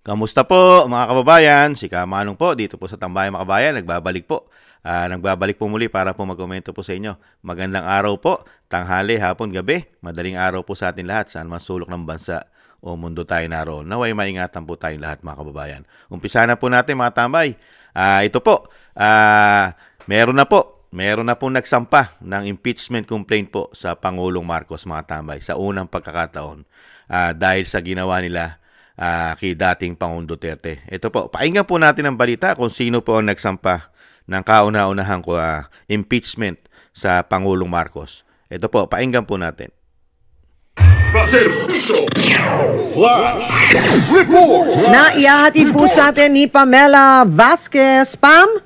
Kamusta po mga kababayan? Si Kamanong po dito po sa Tambayan mga kabayan. Nagbabalik po. Nagbabalik po muli para po magkomento po sa inyo. Magandang araw po, tanghali, hapon, gabi. Madaling araw po sa atin lahat saan man sulok ng bansa o mundo tayo naroon. Naway maingatan po tayong lahat mga kababayan. Umpisa na po natin mga tambay. Ito po, meron na po nagsampa ng impeachment complaint po sa Pangulong Marcos mga tambay sa unang pagkakataon dahil sa ginawa nila kay dating Pangulong Duterte. Ito po, pakinggan po natin ang balita kung sino po ang nagsampa ng kauna-unahang impeachment sa Pangulong Marcos. Ito po, pakinggan po natin. Flash Report! Naihahatid po sa atin ni Pamela Vasquez. Pam?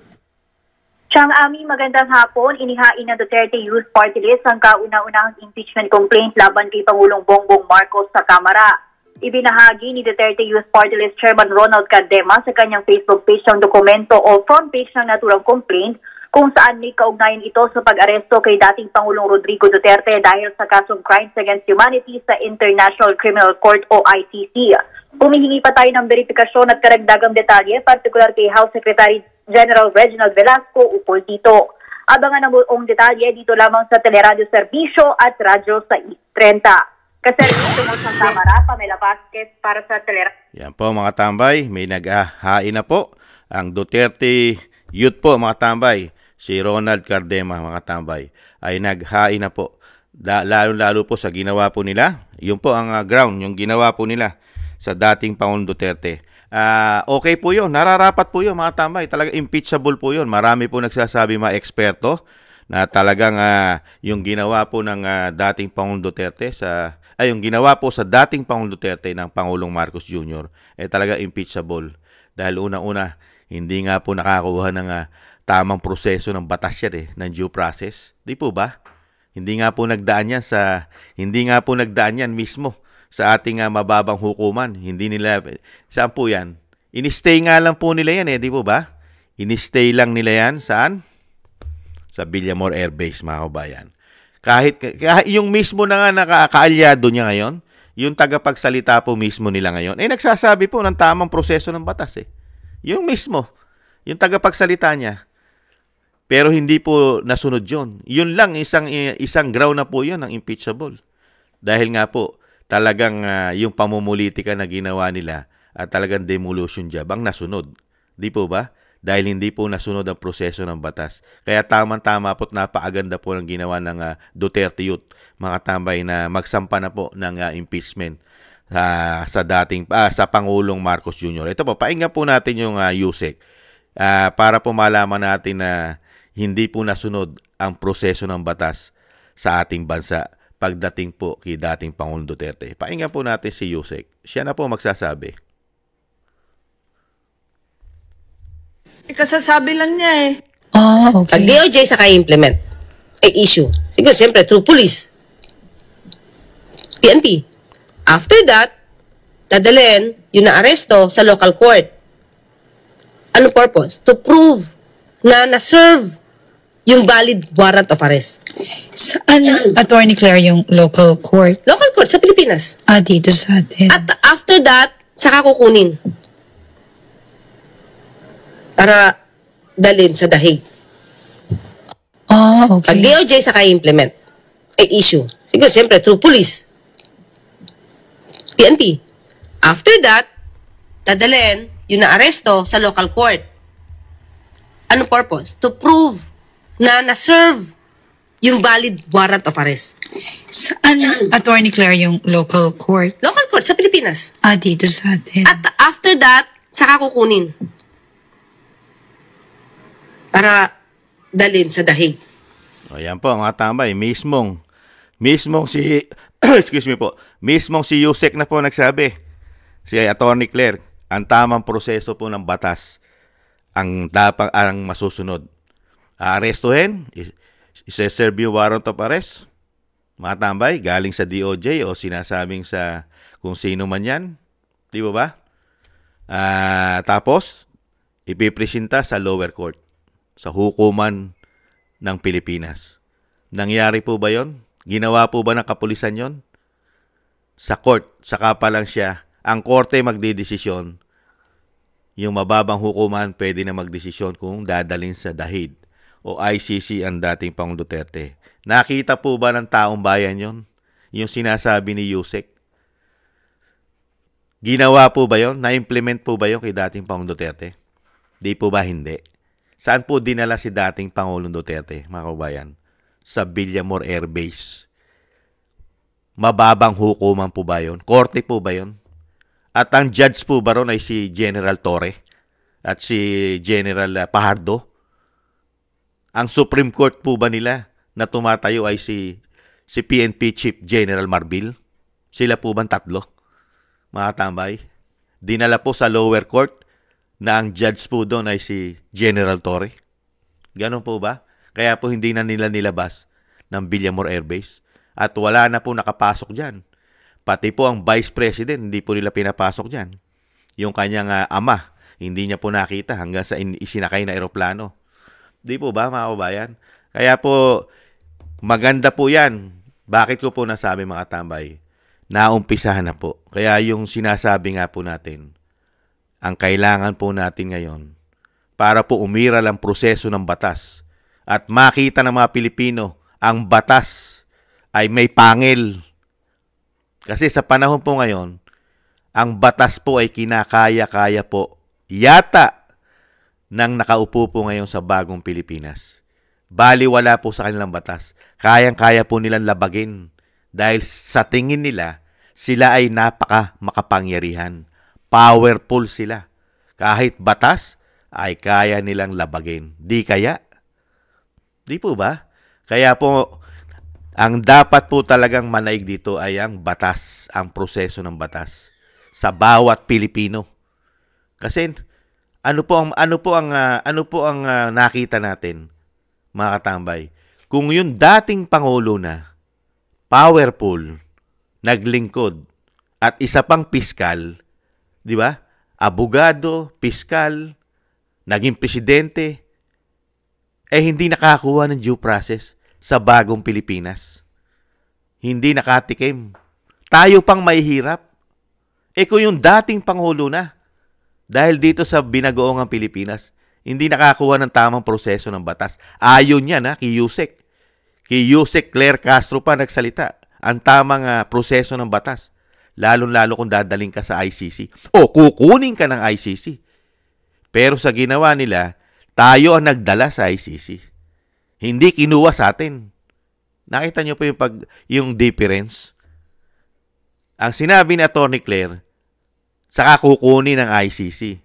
Siyang aming magandang hapon, inihain ng Duterte Youth Party List ang kauna-unahang impeachment complaint laban kay Pangulong Bongbong Marcos sa Kamara. Ibinahagi ni Duterte Youth Party List Chairman Ronald Cardema sa kanyang Facebook page ang dokumento o front page ng naturang complaint kung saan may kaugnayan ito sa pag-aresto kay dating Pangulong Rodrigo Duterte dahil sa kasong Crimes Against Humanity sa International Criminal Court o ICC. Humihingi pa tayo ng verifikasyon at karagdagang detalye, partikular kay House Secretary General Reginald Velasco ukol dito. Abangan ang buong detalye dito lamang sa Teleradyo Serbisyo at Radyo sa 30. Kaservisyo mo sa Kamara, Pamela Vasquez para sa Teleradyo. Yan po mga tambay, may naghahain na po ang Duterte Youth po mga tambay. Si Ronald Cardema mga tambay ay naghain na po. Lalo-lalo po sa ginawa po nila. Yun po ang ground, yung ginawa po nila sa dating Pangulong Duterte. Okay po yun, nararapat po yun mga tambay. Talaga impeachable po yun. Marami po nagsasabi mga eksperto na talagang yung ginawa po ng dating Pangulong Duterte yung ginawa po sa dating Pangulong Duterte ng Pangulong Marcos Jr. Talaga impeachable. Dahil unang-una, hindi nga po nakakuha ng tamang proseso ng batas yan ng due process. Di po ba? Hindi nga po nagdaan yan mismo sa ating mababang hukuman. Hindi nila, saan po yan? Inistay nga lang po nila yan di po ba? Inistay lang nila yan, saan? Sa Villamor Air Base, mga kabayan. Kahit yung mismo na nga nakakaalyado niya ngayon, yung tagapagsalita po mismo nila ngayon, nagsasabi po ng tamang proseso ng batas Yung mismo, yung tagapagsalita niya. Pero hindi po nasunod yun. Yun lang, isang ground na po yun ng impeachable. Dahil nga po, talagang yung pamumulitika na ginawa nila at talagang demolition job ang nasunod. Di po ba? Dahil hindi po nasunod ang proseso ng batas. Kaya tamang-tama po at napakaganda po ng ginawa ng Duterte Youth, mga tambay, na magsampa na po ng impeachment sa Pangulong Marcos Jr. Ito po, painggan po natin yung USEC para po malaman natin na hindi po nasunod ang proseso ng batas sa ating bansa pagdating po kay dating Pangulong Duterte. Painggan po natin si USEC. Siya na po magsasabi. Kasasabi lang niya Okay. Pag DOJ saka implement, issue. Siguro, siyempre, through police. PNP. After that, dadalhin yung na-aresto sa local court. Ano purpose? To prove na na-serve yung valid warrant of arrest. Saan, Attorney Claire, yung local court? Local court sa Pilipinas. Dito sa atin. At after that, saka kukunin. Para dalhin sa dahig. Okay. Pag DOJ saka implement, issue. Siguro, siyempre, through police. PNP. After that, dadalhin yung na-aresto sa local court. Ano purpose? To prove na na-serve yung valid warrant of arrest. Saan, Attorney Claire, yung local court? Local court sa Pilipinas. Dito sa atin. At after that, saka kukunin. Para dalhin sa dahig. Ayan po mga tambay, mismong si mismong si USEC na po nagsabi, si Attorney Claire, ang tamang proseso po ng batas ang masusunod. Aarestuhin, isa-serve yung warrant of arrest, mga tambay, galing sa DOJ o sinasabing sa kung sino man yan, di ba? Tapos, ipipresenta sa lower court, sa hukuman ng Pilipinas. Nangyari po ba yon? Ginawa po ba ng kapulisan yon? Sa court, saka pa lang siya, ang korte magdidesisyon yung mababang hukuman pwede na magdesisyon kung dadalhin sa dahid o ICC ang dating Pangulong Duterte. Nakita po ba ng taong bayan yon? Yung sinasabi ni Yusek? Ginawa po ba yon? Na-implement po ba yon kay dating Pangulong Duterte? Di po ba hindi? Saan po dinala si dating Pangulong Duterte, mga kabayan? Sa Villamor Air Base. Mababang hukuman po ba yon? Korte po ba yon? At ang judge po ba ron ay si General Torre at si General Pajardo? Ang Supreme Court po ba nila na tumatayo ay si PNP Chief General Marbil? Sila po bang tatlo? Mga tambay. Dinala po sa lower court na ang judge po doon ay si General Torre. Ganon po ba? Kaya po hindi na nila nilabas ng Villamor Air Base. At wala na po nakapasok dyan. Pati po ang Vice President, hindi po nila pinapasok dyan. Yung kanyang ama, hindi niya po nakita hanggang sa isinakay na eroplano. Di po ba, mga kabayan? Kaya po, maganda po yan. Bakit ko po nasabi, mga tambay? Naumpisahan na po. Kaya yung sinasabi nga po natin, ang kailangan po natin ngayon, para po umiral ang proseso ng batas at makita ng mga Pilipino, ang batas ay may pangil. Kasi sa panahon po ngayon, ang batas po ay kinakaya-kaya po yata ng nakaupo po ngayon sa bagong Pilipinas. Baliwala po sa kanilang batas. Kayang-kaya po nilang labagin dahil sa tingin nila, sila ay napaka-makapangyarihan. Powerful sila. Kahit batas ay kaya nilang labagin. Di kaya? Di po ba? Kaya po, ang dapat po talagang manaig dito ay ang batas, ang proseso ng batas sa bawat Pilipino. Kasi ano po ang nakita natin, mga katambay? Kung yung dating pangulo na powerful, naglingkod at isa pang piskal, di ba? Abogado, piskal, naging presidente, hindi nakakuha ng due process sa bagong Pilipinas. Hindi nakatikim. Tayo pang mahihirap. Kung yung dating Pangulo na, dahil dito sa binagoongang Pilipinas, hindi nakakuha ng tamang proseso ng batas. Ayon niya na kay Yusek. Kay Yusek Claire Castro pa nagsalita. Ang tamang proseso ng batas. Lalo-lalo kung dadaling ka sa ICC. O kukunin ka ng ICC. Pero sa ginawa nila, tayo ang nagdala sa ICC. Hindi kinuha sa atin. Nakita niyo po yung difference? Ang sinabi ni Atty. Claire, saka kukunin ng ICC.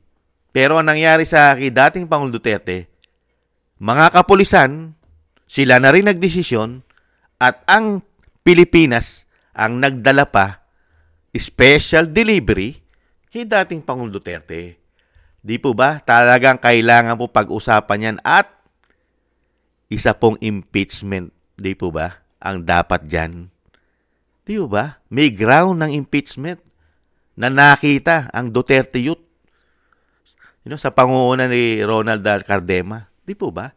Pero ang nangyari sa dating Pangulong Duterte, mga kapulisan, sila na rin nagdesisyon at ang Pilipinas ang nagdala pa special delivery kay dating Pangulong Duterte. Di po ba? Talagang kailangan po pag-usapan yan at isa pong impeachment, di po ba, ang dapat dyan? Di po ba? May ground ng impeachment na nakita ang Duterte Youth. Sa pangunguna ni Ronald Cardema. Di po ba?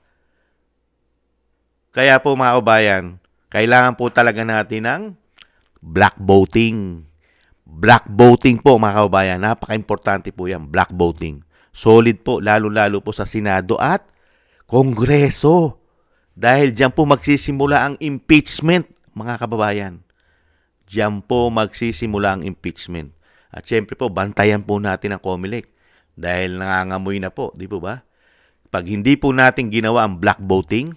Kaya po mga kabayan, kailangan po talaga natin ng black voting. Black voting po mga kabayan. Napaka-importante po yan, black voting. Solid po, lalo-lalo po sa Senado at Kongreso. Dahil diyan po magsisimula ang impeachment, mga kababayan. Diyan po magsisimula ang impeachment. At syempre po, bantayan po natin ang COMELEC. Dahil nangangamoy na po, di po ba? Pag hindi po natin ginawa ang black voting,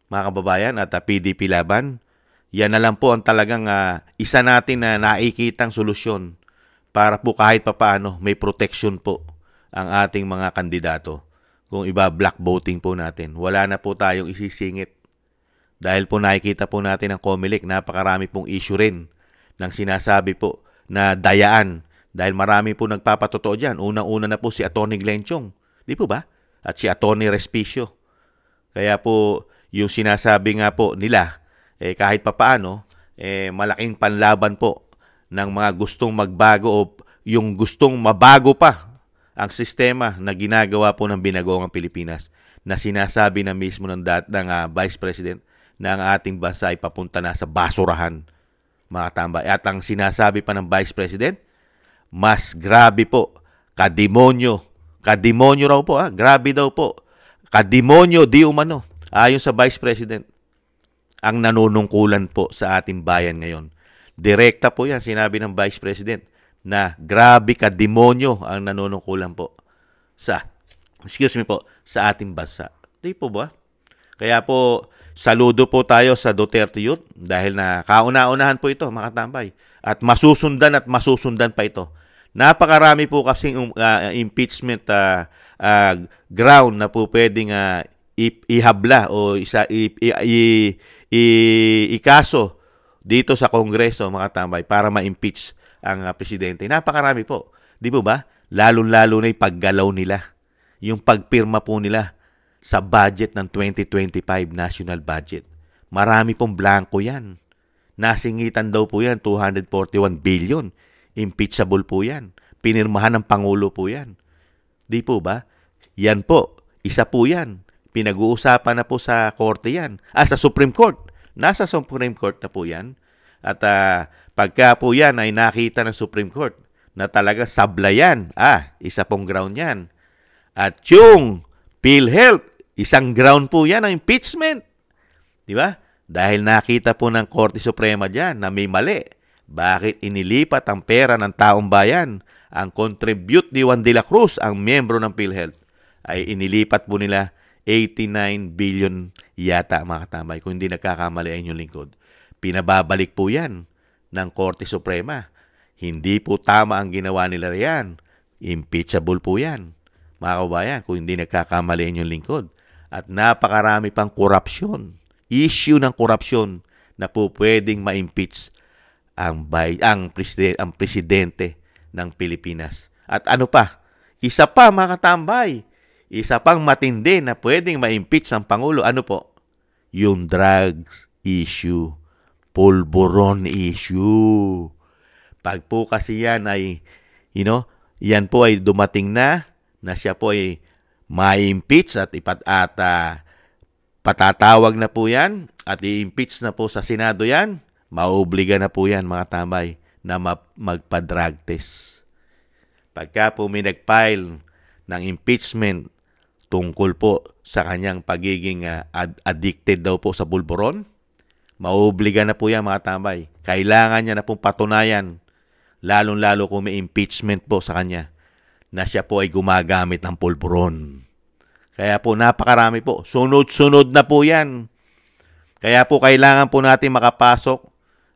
mga kababayan, at PDP laban, yan na lang po ang talagang isa natin na nakikitang solusyon para po kahit papaano may protection po ang ating mga kandidato. Kung iba black voting po natin, wala na po tayong isisingit. Dahil po nakikita po natin ang COMELEC, napakarami pong issue rin ng sinasabi po na dayaan. Dahil marami po nagpapatotoo dyan. Unang-una na po si Atty. Glenn Chong. Di po ba? At si Atty. Respicio. Kaya po yung sinasabi nga po nila, kahit papaano, malaking panlaban po ng mga gustong magbago o yung gustong mabago pa ang sistema na ginagawa po ng binagoongang Pilipinas na sinasabi na mismo ng Vice President na ang ating bansa ay papunta na sa basurahan, mga tambay. At ang sinasabi pa ng Vice President, mas grabe po, kademonyo, Kademonyo raw po, grabe daw po. Kademonyo di umano, ayon sa Vice President, ang nanunungkulan po sa ating bayan ngayon. Direkta po yan, sinabi ng Vice President, na grabe kademonyo ang nanunungkulan po sa ating bansa. Di po ba? Kaya po, saludo po tayo sa Duterte Youth dahil na kauna-unahan po ito, mga tambay. At masusundan pa ito. Napakarami po kasing impeachment ground na po pwedeng ihabla o ikaso dito sa Kongreso, mga tambay, para ma-impeach ang presidente. Napakarami po. Di po ba? Lalo-lalo na yung paggalaw nila. Yung pagpirma po nila sa budget ng 2025 national budget. Marami pong blanco yan. Nasingitan daw po yan, 241 billion. Impeachable po yan. Pinirmahan ng Pangulo po yan. Di po ba? Yan po. Isa po yan. Pinag-uusapan na po sa korte yan. Sa Supreme Court. Nasa Supreme Court na po yan. At pagka po yan ay nakita ng Supreme Court na talaga sablayan, isa pong ground yan. At yung PhilHealth, isang ground po yan ang impeachment. Di ba? Dahil nakita po ng Korte Suprema dyan na may mali. Bakit inilipat ang pera ng taong bayan? Ang contribute ni Juan de la Cruz, ang miyembro ng PhilHealth, ay inilipat po nila 89 billion yata, mga katambay. Kung hindi nagkakamali ay inyong lingkod. Pinababalik po yan ng Korte Suprema. Hindi po tama ang ginawa nila riyan. Impeachable po yan, mga kabayan, kung hindi nagkakamali inyong lingkod. At napakarami pang korupsyon. Issue ng korupsyon na po pwedeng ma-impeach ang presidente ng Pilipinas. At ano pa? Isa pa, mga katambay. Isa pang matindi na pwedeng ma-impeach ang Pangulo. Ano po? Yung drugs issue. Pulburon issue. Pag po kasi yan ay, yan po ay dumating na siya po ay ma-impeach at patatawag na po yan at i-impeach na po sa Senado yan, mauobliga na po yan, mga tambay, na magpa-drug test. Pagka po may nag-file ng impeachment tungkol po sa kanyang pagiging addicted daw po sa pulburon, mauobliga na po yan, mga tambay. Kailangan niya na pong patunayan, lalong-lalo kung may impeachment po sa kanya, na siya po ay gumagamit ng pulburon. Kaya po napakarami po. Sunod-sunod na po yan. Kaya po kailangan po natin makapasok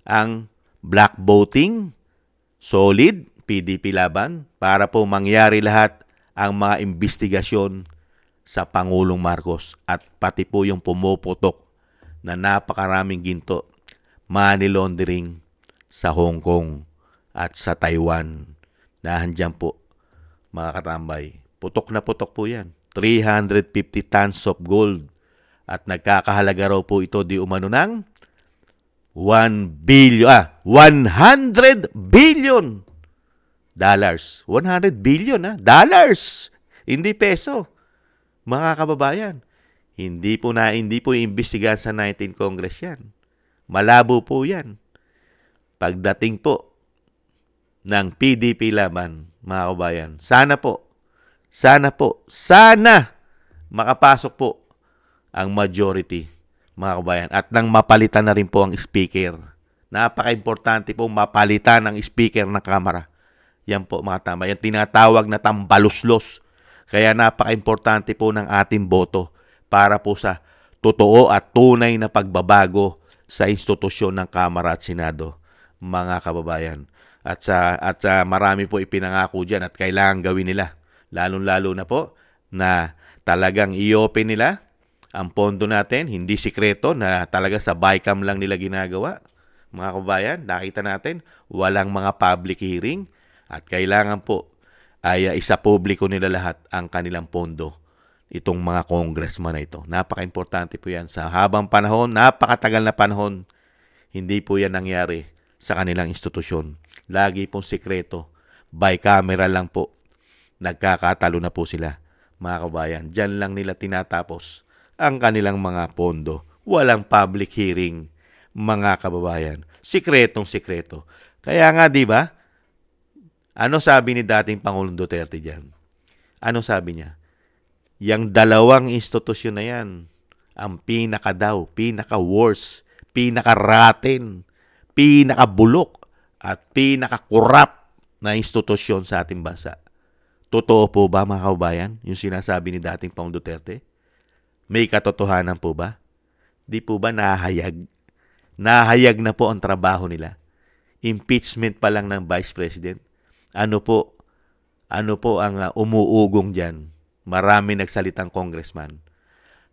ang black voting, solid, PDP laban, para po mangyari lahat ang mga investigasyon sa Pangulong Marcos at pati po yung pumuputok na napakaraming ginto, money laundering sa Hong Kong at sa Taiwan. Nahandyan po, mga katambay. Putok na putok po yan. 350 tons of gold. At nagkakahalaga raw po ito di umano ng 100 billion dollars. 100 billion dollars. Hindi peso. Mga kababayan, hindi po iimbestigahan sa 19th Congress yan. Malabo po yan. Pagdating po ng PDP laban, mga kababayan, sana makapasok po ang majority, mga kabayan, at nang mapalitan na rin po ang speaker. Napaka-importante po mapalitan ang speaker ng Kamara. Yan po, mga tama. Yan tinatawag na tambaluslos. Kaya napaka-importante po ng ating boto para po sa totoo at tunay na pagbabago sa institusyon ng Kamara at Senado, mga kababayan. At marami po ipinangako dyan at kailangan gawin nila. Lalong-lalo na po na talagang i-open nila ang pondo natin. Hindi sikreto na talaga sa BICAM lang nila ginagawa. Mga kababayan, nakita natin walang mga public hearing at kailangan po ay isa publiko nila lahat ang kanilang pondo. Itong mga congressman na ito. Napaka-importante po yan. Sa habang panahon, napakatagal na panahon, hindi po yan nangyari sa kanilang institusyon. Lagi pong sikreto. By camera lang po. Nagkakatalo na po sila, mga kabayan. Diyan lang nila tinatapos ang kanilang mga pondo. Walang public hearing, mga kababayan. Sikretong sikreto. Kaya nga, di ba? Ano sabi ni dating Pangulong Duterte diyan? Ano sabi niya? Yang dalawang institusyon na yan, ang pinaka-worst, pinaka-rotten, pinaka-bulok, at pinaka-corrupt na institusyon sa ating bansa. Totoo po ba, mga kababayan, yung sinasabi ni dating Pangulong Duterte? May katotohanan po ba? Di po ba nahayag? Nahayag na po ang trabaho nila. Impeachment pa lang ng Vice President. Ano po ang umuugong dyan? Marami nagsalitang congressman.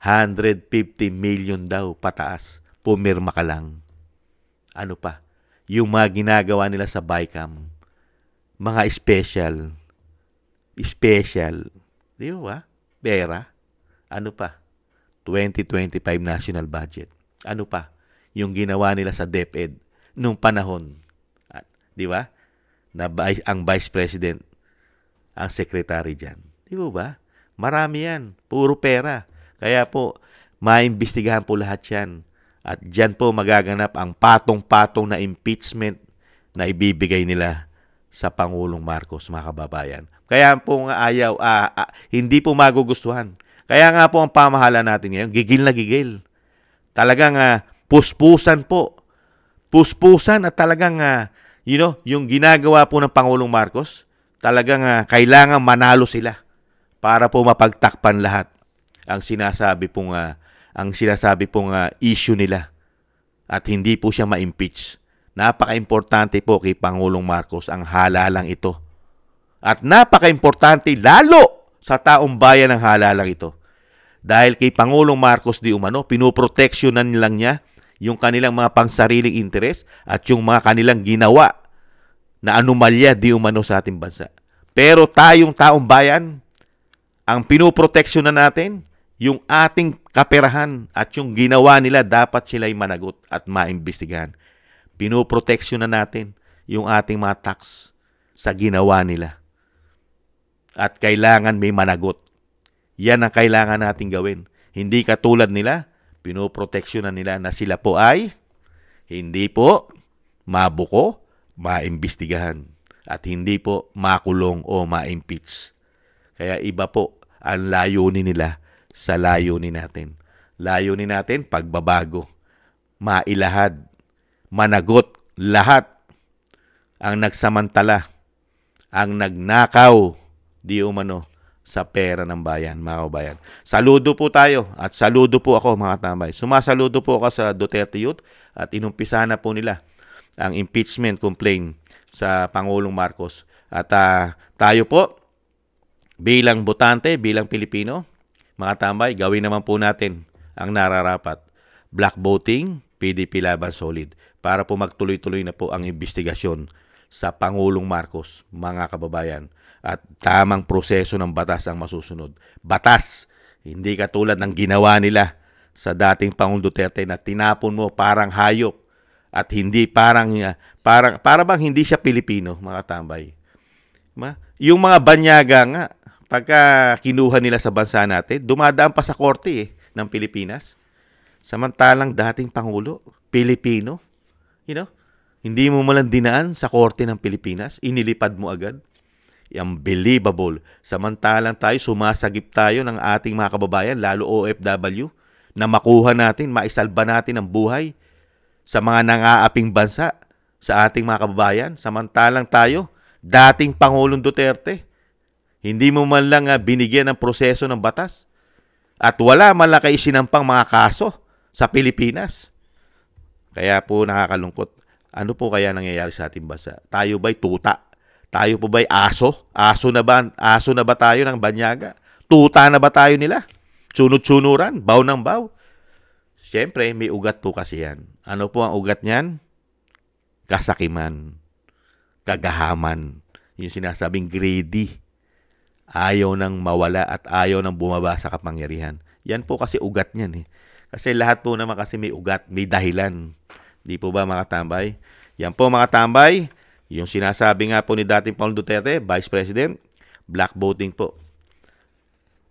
150 million daw pataas. Pumirma ka lang. Ano pa? Yung mga ginagawa nila sa BICAM. Mga special. Di ba? Pera. Ano pa? 2025 national budget. Ano pa? Yung ginawa nila sa DepEd nung panahon. Di ba? Ang Vice President, ang Secretary dyan. Di ba? Marami yan. Puro pera. Kaya po, maimbestigahan po lahat yan. At dyan po magaganap ang patong-patong na impeachment na ibibigay nila sa Pangulong Marcos, mga kababayan. Kaya po nga hindi po magugustuhan. Kaya nga po ang pamahalaan natin ngayon, gigil na gigil. Talagang puspusan po. Puspusan at talagang, yung ginagawa po ng Pangulong Marcos, talagang kailangan manalo sila para po mapagtakpan lahat ang sinasabi pong issue nila at hindi po siya ma-impeach. Napaka-importante po kay Pangulong Marcos ang halalang ito. At napaka-importante lalo sa taong bayan ang halalang ito. Dahil kay Pangulong Marcos di umano, pinoproteksyonan lang niya yung kanilang mga pangsariling interes at yung mga kanilang ginawa na anomalya di umano sa ating bansa. Pero tayong taong bayan, ang pinoproteksyonan natin, yung ating kaperahan at yung ginawa nila dapat sila'y managot at maimbestigahan. Pinoproteksyonan natin yung ating mga tax sa ginawa nila. At kailangan may managot. Yan ang kailangan natin gawin. Hindi katulad nila, pinoproteksyonan nila na sila po ay hindi po mabuko, maimbestigahan. At hindi po makulong o ma-impeach. Kaya iba po ang layunin nila sa layunin natin. Layunin natin, pagbabago. Mailahad. Managot lahat ang nagsamantala, ang nagnakaw, di umano, sa pera ng bayan, mga kabayan. Saludo po tayo at saludo po ako, mga tambay. Sumasaludo po ako sa Duterte Youth at inumpisa na po nila ang impeachment complaint sa Pangulong Marcos. At tayo po, bilang botante, bilang Pilipino, mga tambay, gawin naman po natin ang nararapat. Black voting, PDP laban solid. Para po magtuloy-tuloy na po ang investigasyon sa Pangulong Marcos, mga kababayan. At tamang proseso ng batas ang masusunod. Batas, hindi katulad ng ginawa nila sa dating Pangulong Duterte na tinapon mo parang hayop at hindi para bang hindi siya Pilipino, mga tambay. Yung mga banyaga nga, pagka kinuha nila sa bansa natin, dumadaan pa sa korte ng Pilipinas. Samantalang dating Pangulo, Pilipino, hindi mo malang dinaan sa korte ng Pilipinas, inilipad mo agad. Unbelievable. Samantalang tayo, sumasagip tayo ng ating mga kababayan, lalo OFW, na makuha natin, maisalba natin ang buhay sa mga nangaaping bansa sa ating mga kababayan. Samantalang tayo, dating Pangulong Duterte, hindi mo man lang binigyan ng proseso ng batas at wala man lang kayo sinampang mga kaso sa Pilipinas. Kaya po nakakalungkot. Ano po kaya nangyayari sa ating bansa? Tayo ba'y tuta? Tayo po ba'y aso? Aso na ba tayo ng banyaga? Tuta na ba tayo nila? Sunod-sunuran? Baw ng baw? Siyempre, may ugat po kasi yan. Ano po ang ugat niyan? Kasakiman. Kagahaman. Yung sinasabing greedy. Ayaw nang mawala at ayaw nang bumaba sa kapangyarihan. Yan po kasi ugat niyan . Kasi lahat po naman kasi may ugat, may dahilan. Di po ba, mga tambay? Yan po, mga tambay. Yung sinasabi nga po ni dating Pangulong Duterte, Vice President, black voting po.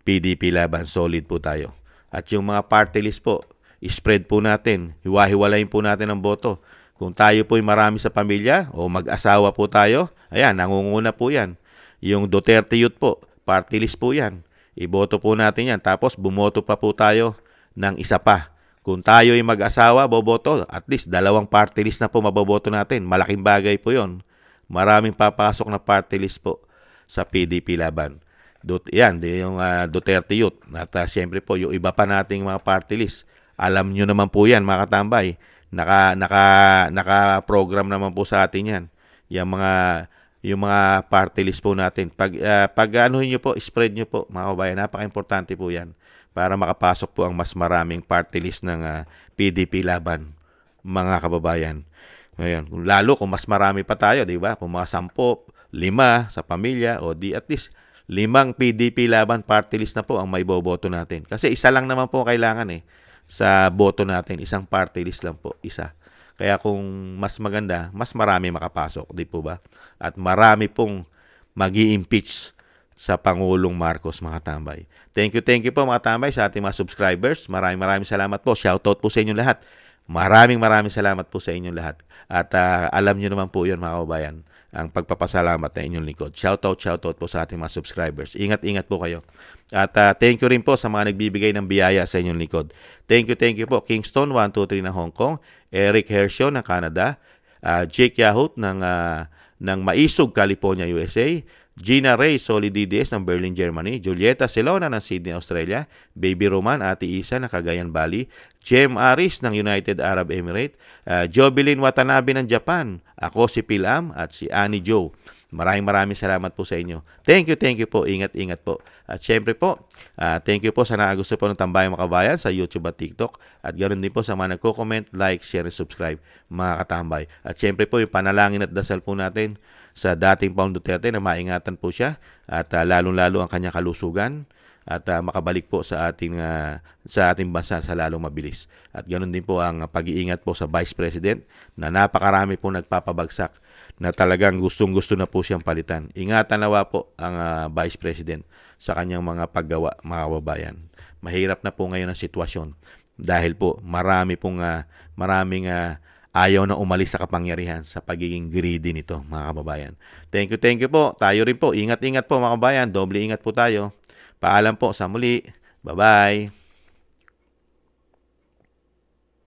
PDP laban, solid po tayo. At yung mga party list po, spread po natin, hiwa-hiwalayin po natin ang boto. Kung tayo po'y marami sa pamilya o mag-asawa po tayo, ayan, nangunguna po yan. Yung Duterte Youth po, party list po yan. Iboto po natin yan. Tapos bumoto pa po tayo ng isa pa. Kung tayo ay mag-asawa, boboto, at least 2 party list na po maboboto natin. Malaking bagay po yon. Maraming papasok na party list po sa PDP Laban. Yan, yung Duterte Youth. At siyempre po, yung iba pa nating mga party list. Alam nyo naman po yan, mga katambay. Naka-program naman po sa atin yan. Yung mga party list po natin. Pag anuhin nyo po, spread nyo po, mga kabayan. Napaka-importante po yan para makapasok po ang mas maraming party list ng PDP Laban, mga kababayan. Ngayon, lalo kung mas marami pa tayo, di ba? Kung mga 10, 5 sa pamilya, o di at least 5 PDP Laban party list na po ang may boboto natin. Kasi isa lang naman po kailangan sa boto natin. Isang party list lang po, isa. Kaya kung mas maganda, mas marami makapasok, di po ba? At marami pong magi-impeach sa Pangulong Marcos, mga tambay. Thank you po mga tambay sa ating mga subscribers. Maraming salamat po. Shoutout po sa inyong lahat. Maraming salamat po sa inyong lahat. At alam nyo naman po yun, mga kababayan, ang pagpapasalamat na inyong lingkod. Shoutout po sa ating mga subscribers. Ingat po kayo. At thank you rin po sa mga nagbibigay ng biyaya sa inyong lingkod. Thank you po. Kingston 123 ng Hong Kong, Eric Hershio ng Canada, Jake Yahut ng Maisog, California, USA, Gina Ray Solidides ng Berlin, Germany, Julieta Celona ng Sydney, Australia, Baby Roman, Ate Isa ng Cagayan Valley, Jem Aris ng United Arab Emirates, Jobilin Watanabe ng Japan, ako si Pilam at si Annie Joe. Maraming salamat po sa inyo. Thank you po. Ingat po. At syempre po, thank you po sa gusto po ng Tambayang Makabayan sa YouTube at TikTok. At ganoon din po sa mga nagko-comment, like, share, and subscribe, mga katambay. At syempre po, yung panalangin at dasal po natin sa dating Pangulong Duterte na maingatan po siya at lalong-lalo ang kanyang kalusugan at makabalik po sa ating bansa sa lalong mabilis. At ganoon din po ang pag-iingat po sa Vice President na napakarami po nagpapabagsak na talagang gustong-gusto na po siyang palitan. Ingatan nawa po ang Vice President sa kanyang mga paggawa, mga kababayan. Mahirap na po ngayon ang sitwasyon dahil po maraming ayaw na umalis sa kapangyarihan sa pagiging greedy nito, mga kababayan. Thank you po. Tayo rin po. Ingat po, mga kababayan. Doble ingat po tayo. Paalam po sa muli. Bye-bye.